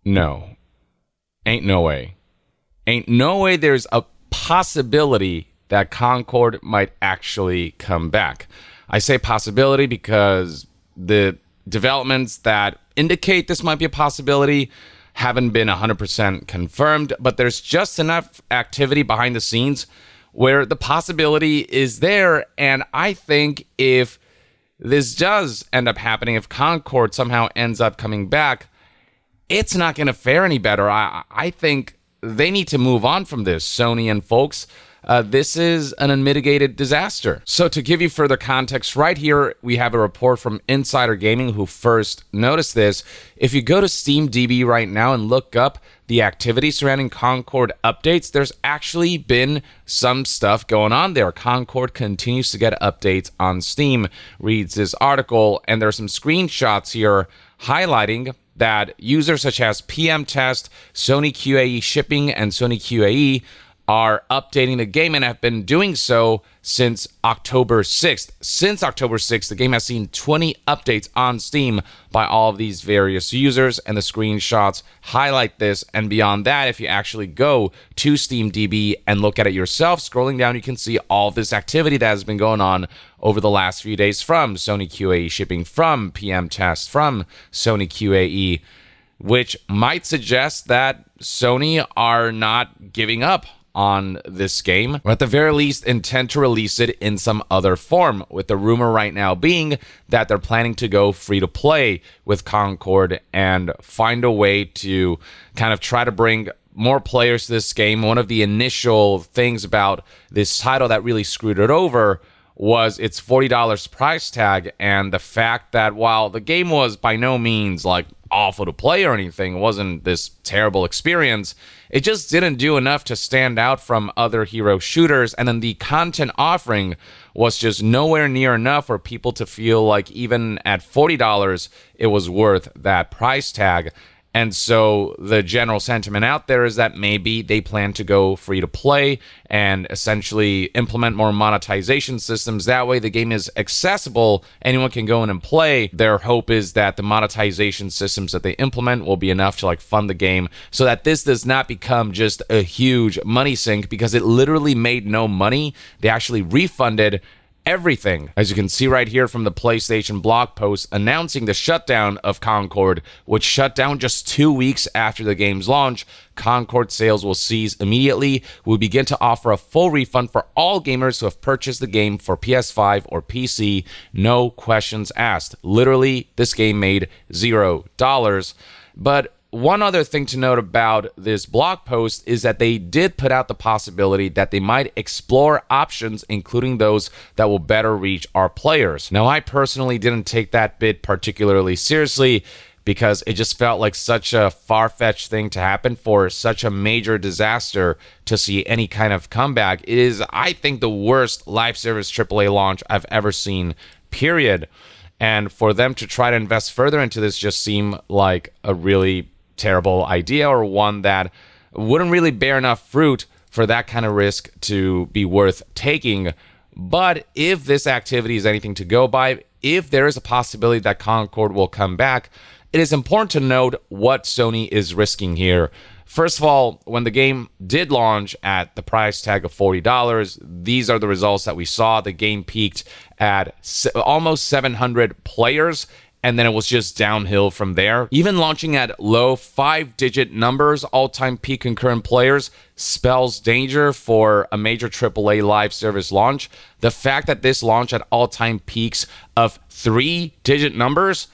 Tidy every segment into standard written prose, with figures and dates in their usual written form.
No. Ain't no way. Ain't no way there's a possibility that Concord might actually come back. I say possibility because the developments that indicate this might be a possibility haven't been 100% confirmed, but there's just enough activity behind the scenes where the possibility is there. And I think if this does end up happening, if Concord somehow ends up coming back, it's not going to fare any better. I think they need to move on from this, Sony and folks. This is an unmitigated disaster. So to give you further context, right here, we have a report from Insider Gaming who first noticed this. If you go to SteamDB right now and look up the activity surrounding Concord updates, there's actually been some stuff going on there. Concord continues to get updates on Steam, reads this article, and there's some screenshots here highlighting that users such as PM Test, Sony QAE Shipping, and Sony QAE are updating the game and have been doing so since October 6th. Since October 6th, the game has seen 20 updates on Steam by all of these various users, and the screenshots highlight this. And beyond that, if you actually go to SteamDB and look at it yourself, scrolling down, you can see all of this activity that has been going on over the last few days from Sony QAE Shipping, from PM Test, from Sony QAE, which might suggest that Sony are not giving up on this game, or at the very least intend to release it in some other form, with the rumor right now being that they're planning to go free to play with Concord and find a way to kind of try to bring more players to this game. One of the initial things about this title that really screwed it over was its $40 price tag, and the fact that while the game was by no means like awful to play or anything, it wasn't this terrible experience, it just didn't do enough to stand out from other hero shooters. And then the content offering was just nowhere near enough for people to feel like even at $40 it was worth that price tag. And so the general sentiment out there is that maybe they plan to go free to play and essentially implement more monetization systems. That way the game is accessible. Anyone can go in and play. Their hope is that the monetization systems that they implement will be enough to like fund the game so that this does not become just a huge money sink, because it literally made no money. They actually refunded everything, as you can see right here from the PlayStation blog post announcing the shutdown of Concord, which shut down just 2 weeks after the game's launch. Concord sales will cease immediately. We'll begin to offer a full refund for all gamers who have purchased the game for PS5 or PC. No questions asked. Literally, this game made $0. But one other thing to note about this blog post is that they did put out the possibility that they might explore options, including those that will better reach our players. Now, I personally didn't take that bit particularly seriously because it just felt like such a far-fetched thing to happen for such a major disaster to see any kind of comeback. It is, I think, the worst live service AAA launch I've ever seen, period. And for them to try to invest further into this just seemed like a really terrible idea, or one that wouldn't really bear enough fruit for that kind of risk to be worth taking. But if this activity is anything to go by, if there is a possibility that Concord will come back, it is important to note what Sony is risking here. First of all, when the game did launch at the price tag of $40, these are the results that we saw. The game peaked at almost 700 players, and then it was just downhill from there. Even launching at low 5-digit numbers, all-time peak concurrent players, spells danger for a major AAA live service launch. The fact that this launched at all-time peaks of 3-digit numbers,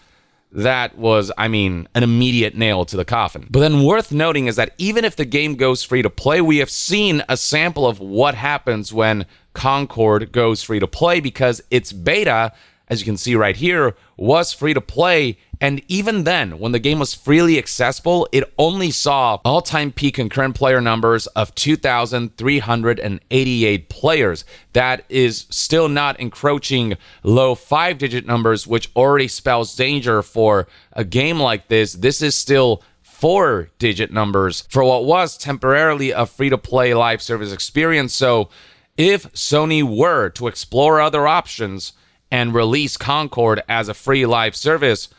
that was, an immediate nail to the coffin. But then worth noting is that even if the game goes free to play, we have seen a sample of what happens when Concord goes free to play, because its beta, as you can see right here, was free to play. And even then, when the game was freely accessible, it only saw all-time peak concurrent player numbers of 2,388 players. That is still not encroaching low 5-digit numbers, which already spells danger for a game like this. This is still 4-digit numbers for what was temporarily a free-to-play live service experience. So if Sony were to explore other options and release Concord as a free live service,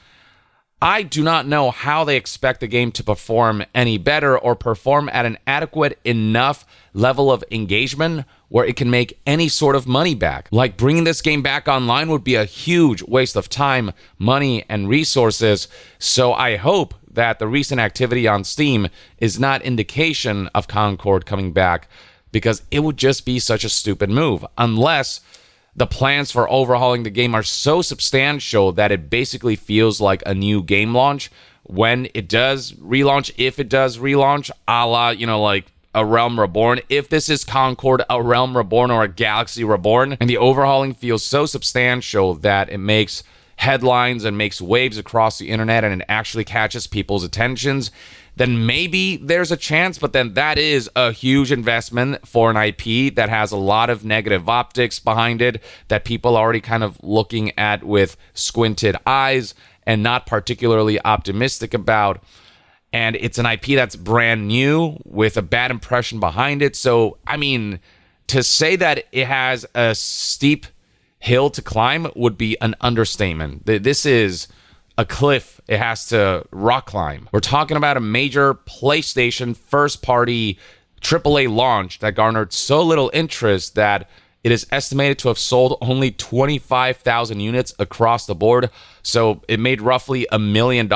I do not know how they expect the game to perform any better or perform at an adequate enough level of engagement where it can make any sort of money back. Like, bringing this game back online would be a huge waste of time, money, and resources. So I hope that the recent activity on Steam is not indication of Concord coming back, because it would just be such a stupid move, unless the plans for overhauling the game are so substantial that it basically feels like a new game launch when it does relaunch, if it does relaunch, a la, like A Realm Reborn. If this is Concord, A Realm Reborn, or a Galaxy Reborn, and the overhauling feels so substantial that it makes headlines and makes waves across the internet and it actually catches people's attentions, then maybe there's a chance. But then that is a huge investment for an IP that has a lot of negative optics behind it, that people are already kind of looking at with squinted eyes and not particularly optimistic about. And it's an IP that's brand new with a bad impression behind it. So, I mean, to say that it has a steep hill to climb would be an understatement. This is a cliff it has to rock climb. We're talking about a major PlayStation first-party AAA launch that garnered so little interest that it is estimated to have sold only 25,000 units across the board. So it made roughly $1 million,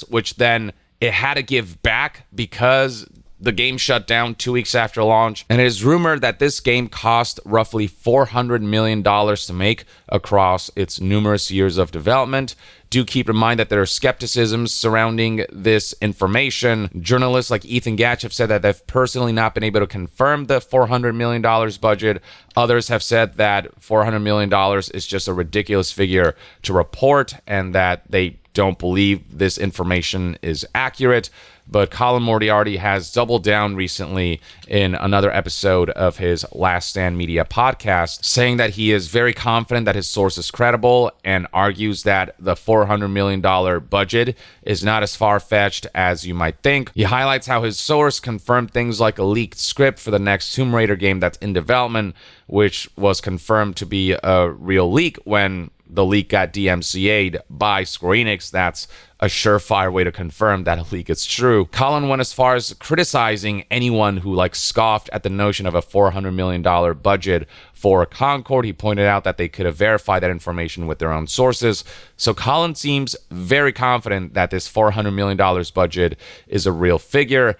which then it had to give back because the game shut down 2 weeks after launch. And it is rumored that this game cost roughly $400 million to make across its numerous years of development. Do keep in mind that there are skepticisms surrounding this information. Journalists like Ethan Gatch have said that they've personally not been able to confirm the $400 million budget. Others have said that $400 million is just a ridiculous figure to report and that they don't believe this information is accurate. But Colin Moriarty has doubled down recently in another episode of his Last Stand Media podcast, saying that he is very confident that his source is credible and argues that the $400 million budget is not as far-fetched as you might think. He highlights how his source confirmed things like a leaked script for the next Tomb Raider game that's in development, which was confirmed to be a real leak when the leak got DMCA'd by Square Enix. That's a surefire way to confirm that a leak is true. Colin went as far as criticizing anyone who scoffed at the notion of a $400 million budget for Concord. He pointed out that they could have verified that information with their own sources. So Colin seems very confident that this $400 million budget is a real figure.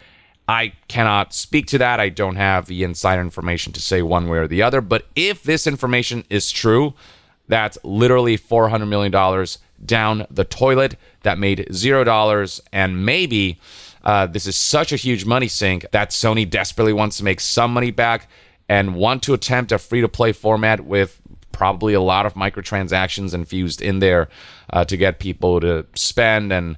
I cannot speak to that. I don't have the insider information to say one way or the other. But if this information is true, that's literally $400 million down the toilet that made $0. And maybe this is such a huge money sink that Sony desperately wants to make some money back and want to attempt a free-to-play format with probably a lot of microtransactions infused in there to get people to spend and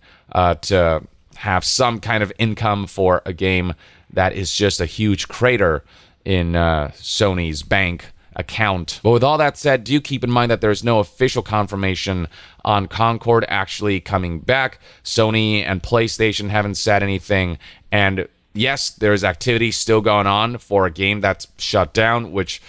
to have some kind of income for a game that is just a huge crater in Sony's bank account. But with all that said, do keep in mind that there's no official confirmation on Concord actually coming back. Sony and PlayStation haven't said anything. And yes, there's activity still going on for a game that's shut down, which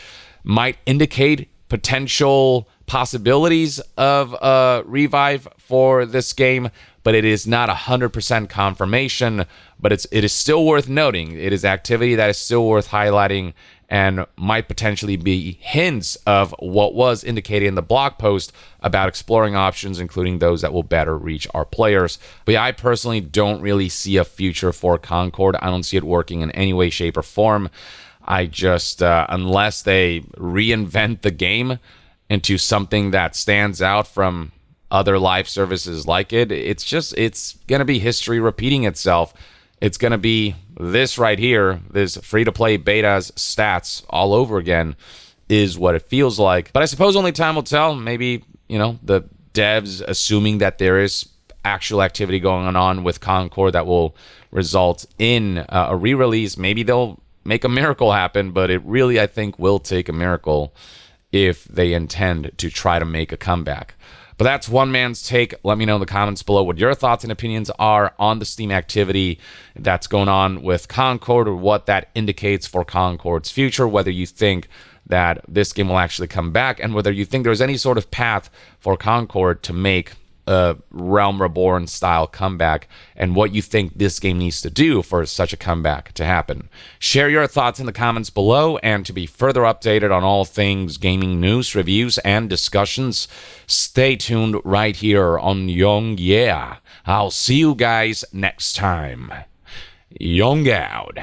might indicate potential possibilities of a revive for this game, but it is not 100% confirmation. But it is still worth noting. It is activity that is still worth highlighting and might potentially be hints of what was indicated in the blog post about exploring options, including those that will better reach our players. But yeah, I personally don't really see a future for Concord. I don't see it working in any way, shape, or form. I just, unless they reinvent the game into something that stands out from other live services like it, it's going to be history repeating itself. It's going to be this right here, this free-to-play beta's stats all over again is what it feels like. But I suppose only time will tell. Maybe, the devs, assuming that there is actual activity going on with Concord that will result in a re-release, maybe they'll make a miracle happen, but it really, I think, will take a miracle if they intend to try to make a comeback. But that's one man's take. Let me know in the comments below what your thoughts and opinions are on the Steam activity that's going on with Concord, or what that indicates for Concord's future, whether you think that this game will actually come back, and whether you think there's any sort of path for Concord to make a Realm Reborn style comeback and what you think this game needs to do for such a comeback to happen. Share your thoughts in the comments below, and to be further updated on all things gaming news, reviews, and discussions, stay tuned right here on Young Yeah. I'll see you guys next time. Young out.